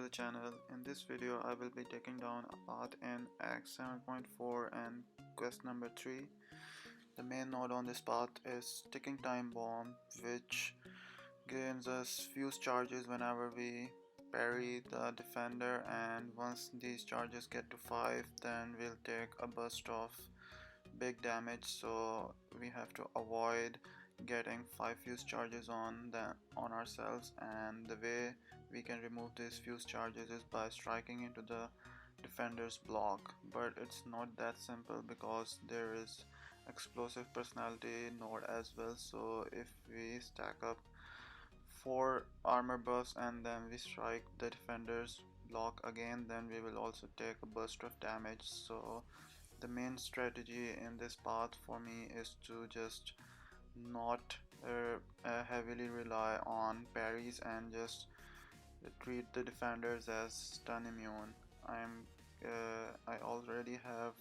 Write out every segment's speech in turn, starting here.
the channel. In this video I will be taking down a path in Act 7.4 and quest number 3. The main node on this path is ticking time bomb, which gives us fuse charges whenever we parry the defender, and once these charges get to 5 then we'll take a burst of big damage, so we have to avoid getting 5 fuse charges on ourselves, and the way we can remove these fuse charges is by striking into the defender's block. But it's not that simple because there is explosive personality node as well, so if we stack up 4 armor buffs and then we strike the defender's block again, then we will also take a burst of damage. So the main strategy in this path for me is to just not heavily rely on parries and just treat the defenders as stun immune. I already have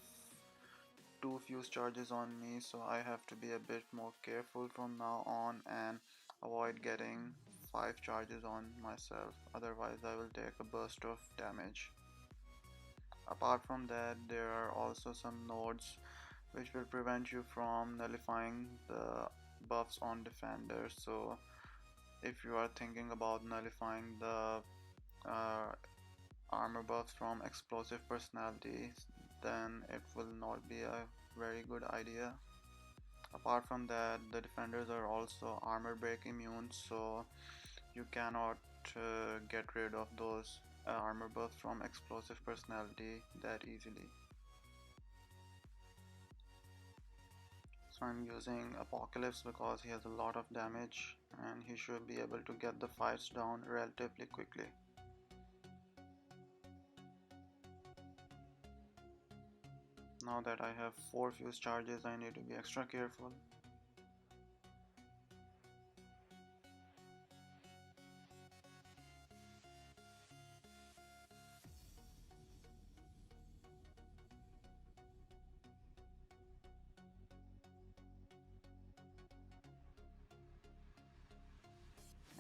2 fuse charges on me, so I have to be a bit more careful from now on and avoid getting 5 charges on myself, otherwise I will take a burst of damage. Apart from that, there are also some nodes which will prevent you from nullifying the buffs on defenders. So if you are thinking about nullifying the armor buffs from explosive personalities, then it will not be a very good idea. Apart from that, the defenders are also armor break immune, so you cannot get rid of those armor buffs from explosive personality that easily. So I'm using Apocalypse because he has a lot of damage and he should be able to get the fights down relatively quickly. Now that I have 4 fuse charges, I need to be extra careful.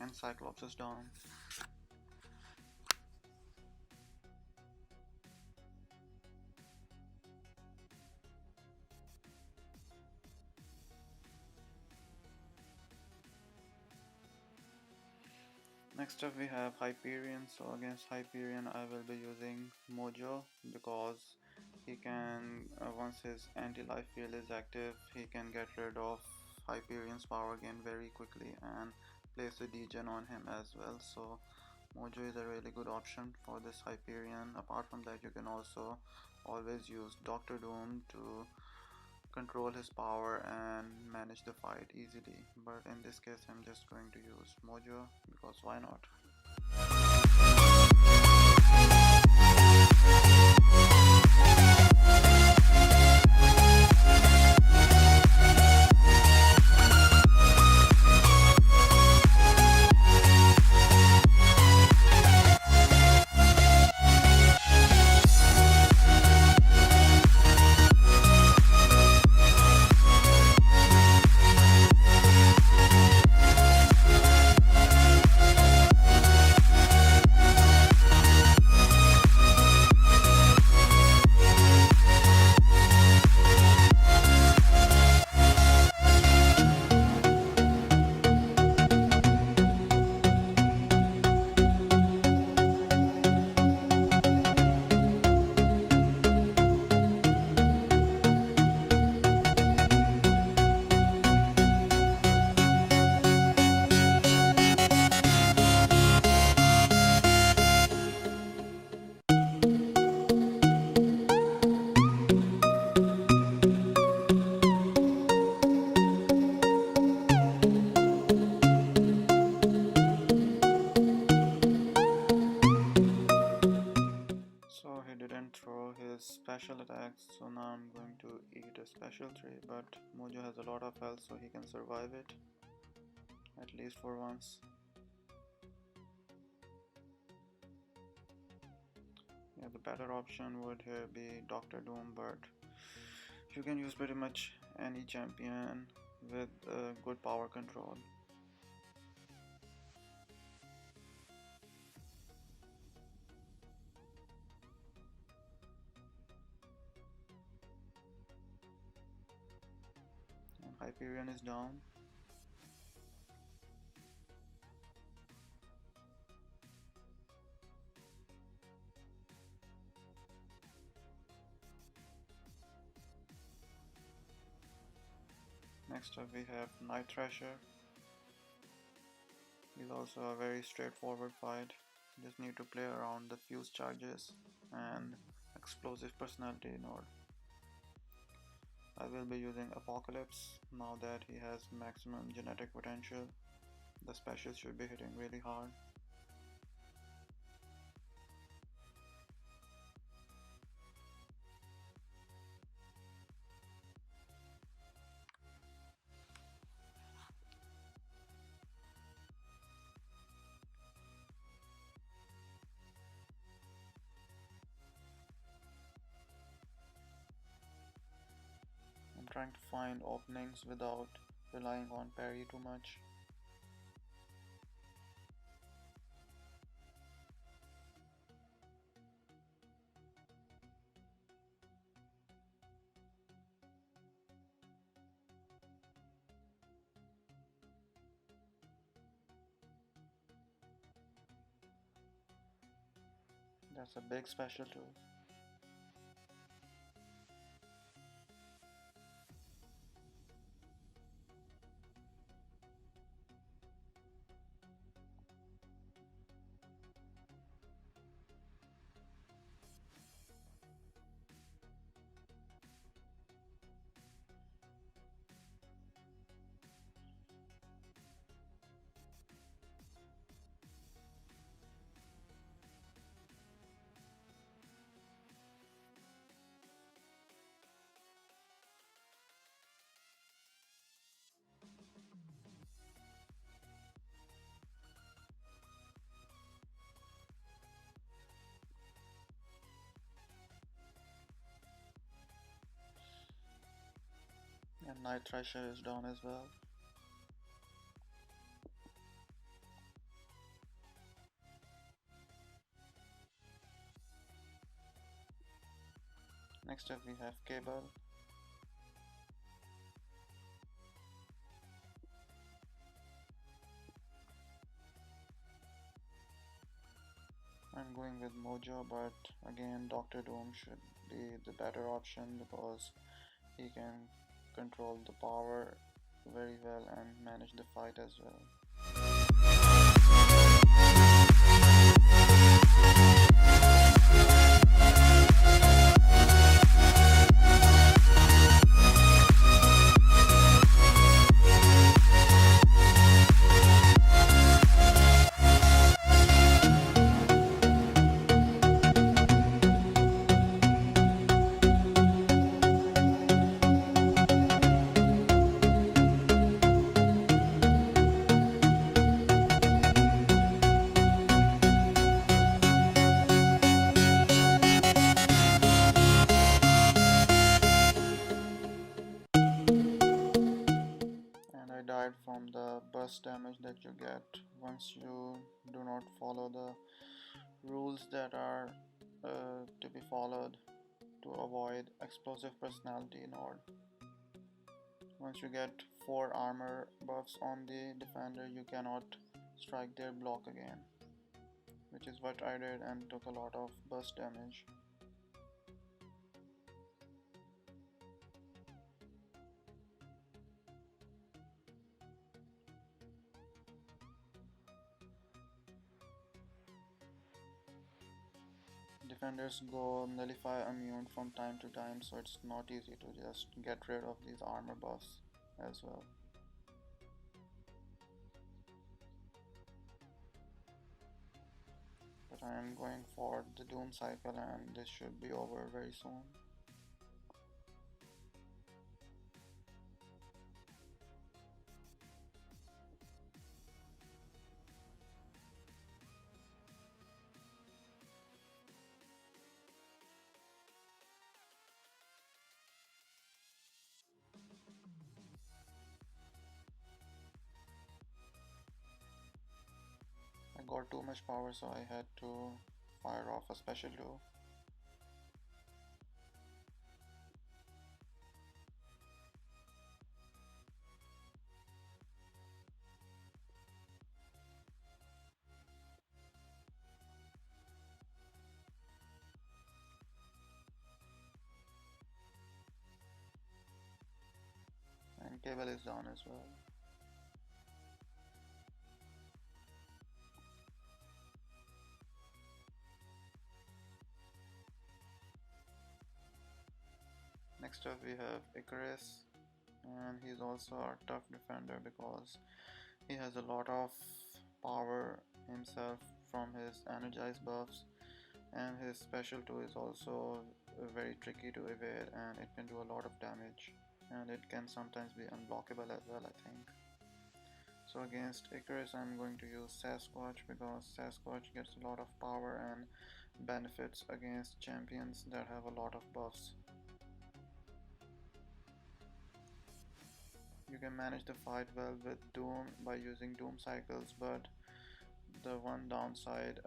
And Cyclops is down. Next up we have Hyperion. So against Hyperion I will be using Mojo because he can, once his anti-life field is active, he can get rid of Hyperion's power gain very quickly and place a degen on him as well. So Mojo is a really good option for this Hyperion. Apart from that, you can also always use Dr. Doom to control his power and manage the fight easily, but in this case I'm just going to use Mojo because why not. So he didn't throw his special attacks, so now I'm going to eat a special tree, but Mojo has a lot of health so he can survive it, at least for once. Yeah, the better option would here be Dr. Doom, but you can use pretty much any champion with good power control. Hyperion is down. Next up we have Thrasher. He's also a very straightforward fight. Just need to play around the fuse charges and explosive personality node. I will be using Apocalypse now that he has maximum genetic potential. The specials should be hitting really hard. I'm trying to find openings without relying on Parry too much. That's a big special too. And Thrasher is down as well. Next up we have Cable. I'm going with Mojo, but again Dr. Doom should be the better option because he can control the power very well and manage the fight as well. I died from the burst damage that you get once you do not follow the rules that are to be followed to avoid explosive personality node. Once you get 4 armor buffs on the defender, you cannot strike their block again, which is what I did and took a lot of burst damage. Defenders go nullify immune from time to time, so it's not easy to just get rid of these armor buffs as well. But I am going for the Doom cycle and this should be over very soon. I got too much power, so I had to fire off a special duo. Cable is down as well. Next up we have Icarus, and he's also a tough defender because he has a lot of power himself from his energized buffs, and his special 2 is also very tricky to evade, and it can do a lot of damage, and it can sometimes be unblockable as well, I think. So against Icarus I'm going to use Sasquatch because Sasquatch gets a lot of power and benefits against champions that have a lot of buffs. You can manage the fight well with Doom by using Doom cycles, but the one downside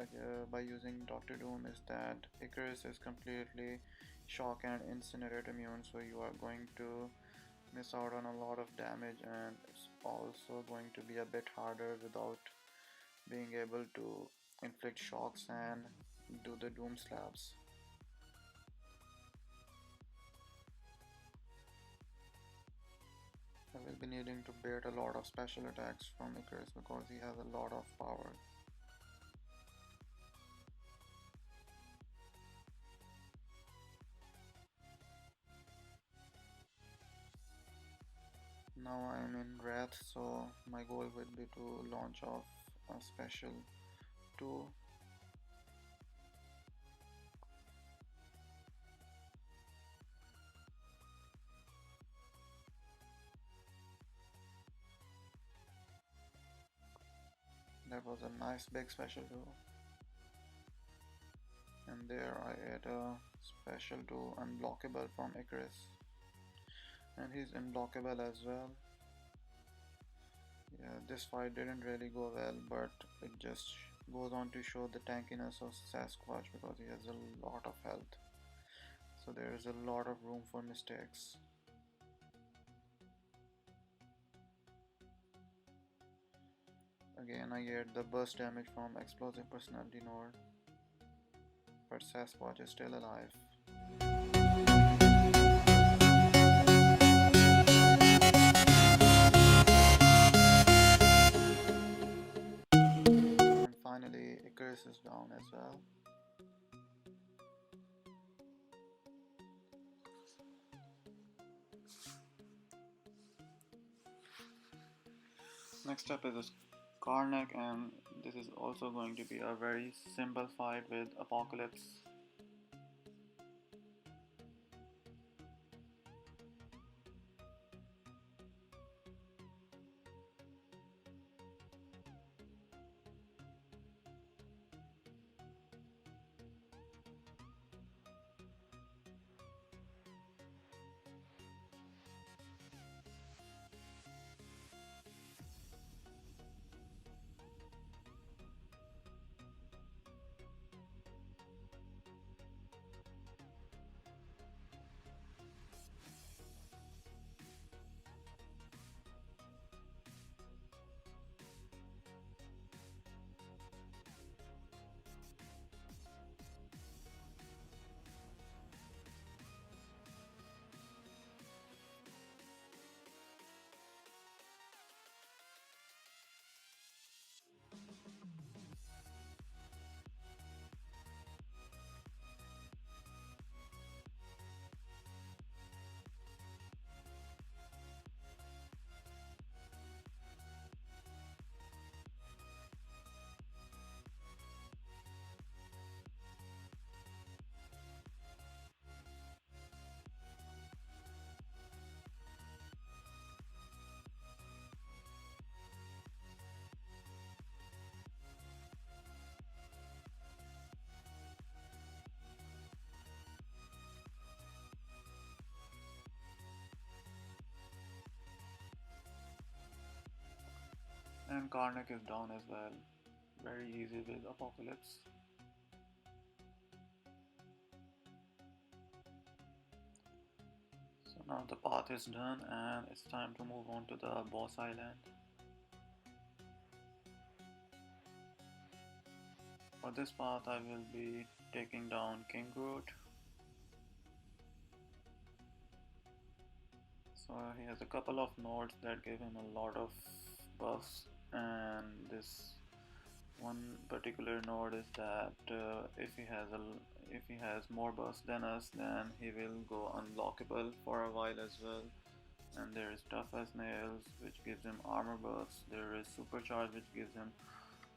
by using Dr. Doom is that Icarus is completely shock and incinerate immune, so you are going to miss out on a lot of damage, and it's also going to be a bit harder without being able to inflict shocks and do the Doom slabs. I will be needing to bait a lot of special attacks from Icarus because he has a lot of power. Now I am in Wrath, so my goal would be to launch off a special 2. That was a nice big special 2. And there I ate a special 2 unblockable from Icarus. And he's unblockable as well. Yeah, this fight didn't really go well, but it just goes on to show the tankiness of Sasquatch because he has a lot of health. So there is a lot of room for mistakes. Again, I get the burst damage from explosive personality node, but Sasquatch is still alive. And finally, Icarus is down as well. Next up is Carneck, and this is also going to be a very simple fight with Apocalypse. And Carneck is down as well. Very easy with Apocalypse. So now the path is done and it's time to move on to the boss island. For this path I will be taking down King Groot. He has a couple of nodes that give him a lot of buffs, and this one particular node is that if he has more buffs than us, then he will go unblockable for a while as well. And there is tough as nails, which gives him armor buffs. There is supercharge, which gives him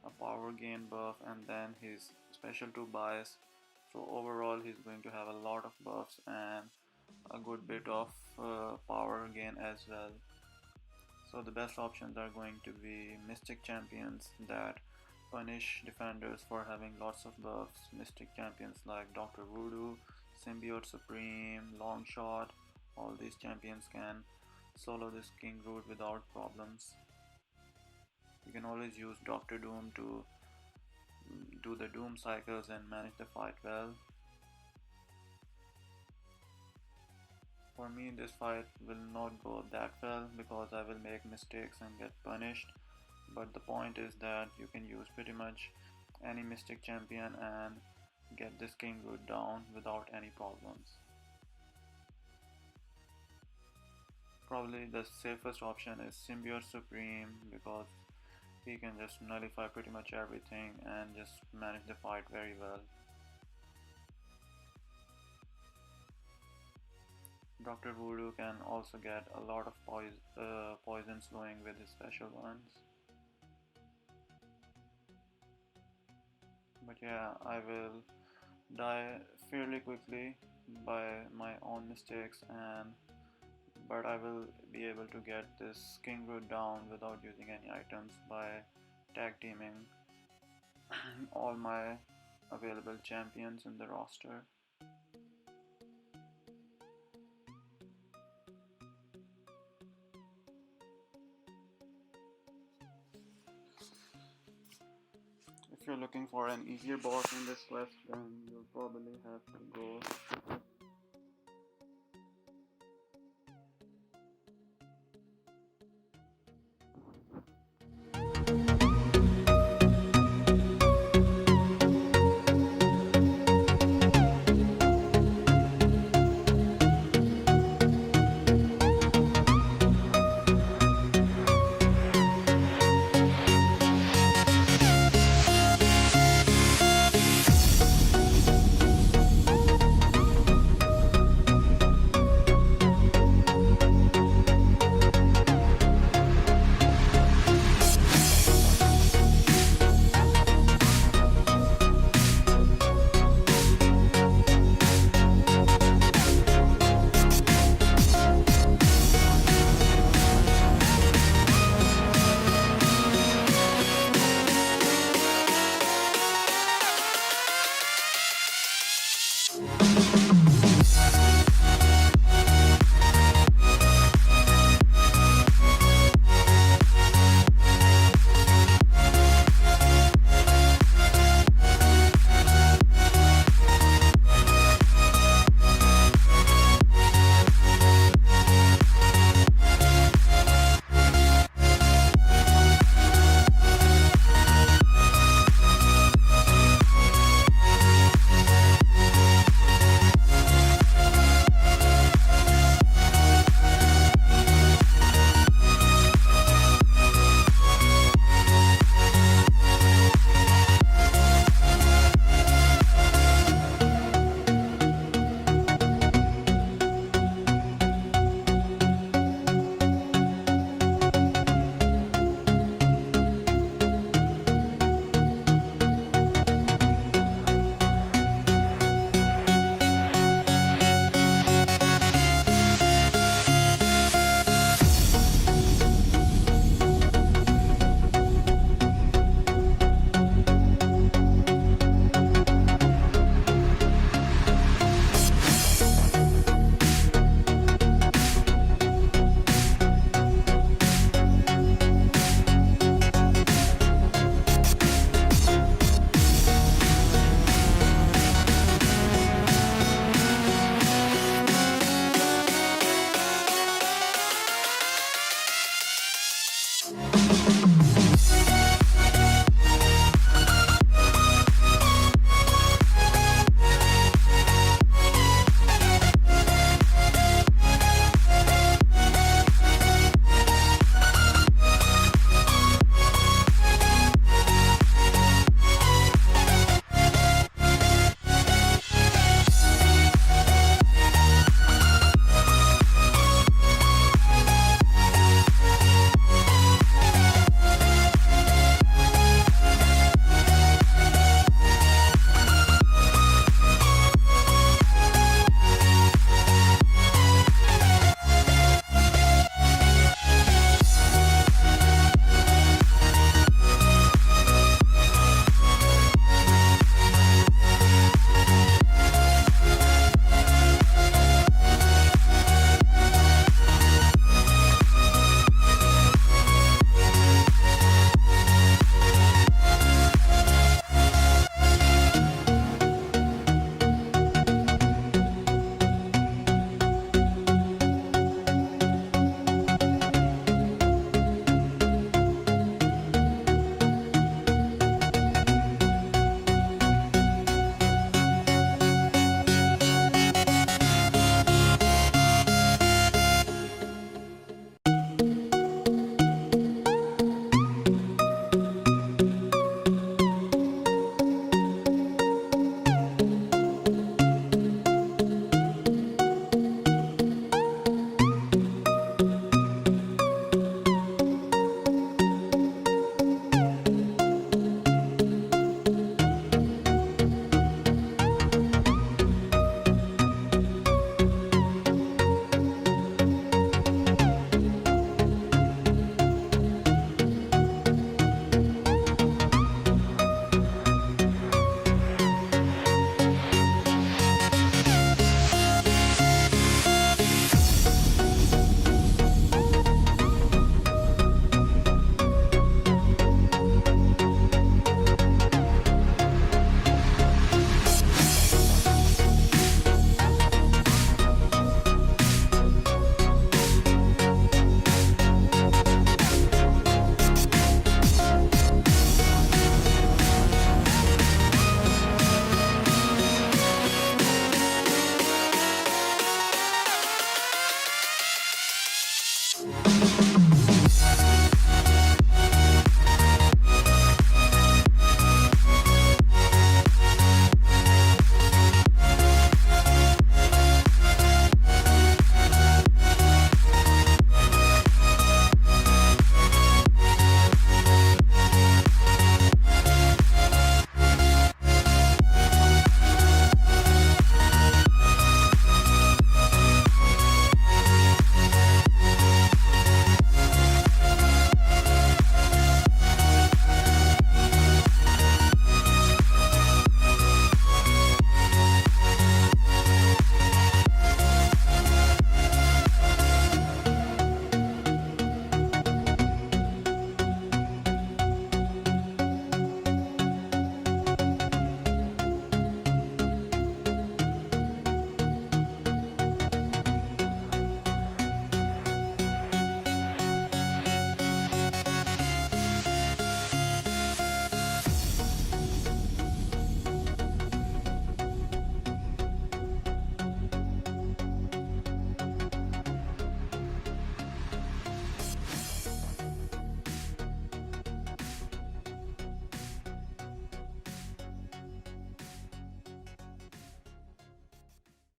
a power gain buff, and then his special 2 bias. So overall he's going to have a lot of buffs and a good bit of power gain as well. So the best options are going to be Mystic Champions that punish defenders for having lots of buffs. Mystic Champions like Dr. Voodoo, Symbiote Supreme, Longshot. All these champions can solo this King Groot without problems. You can always use Dr. Doom to do the Doom cycles and manage the fight well. For me, this fight will not go that well because I will make mistakes and get punished. But the point is that you can use pretty much any Mystic Champion and get this King Groot down without any problems. Probably the safest option is Symbiote Supreme because he can just nullify pretty much everything and just manage the fight very well. Dr. Voodoo can also get a lot of poisons going with his special ones. But yeah, I will die fairly quickly by my own mistakes, but I will be able to get this King Groot down without using any items by tag teaming all my available champions in the roster. If you're looking for an easier boss in this quest, then you'll probably have to go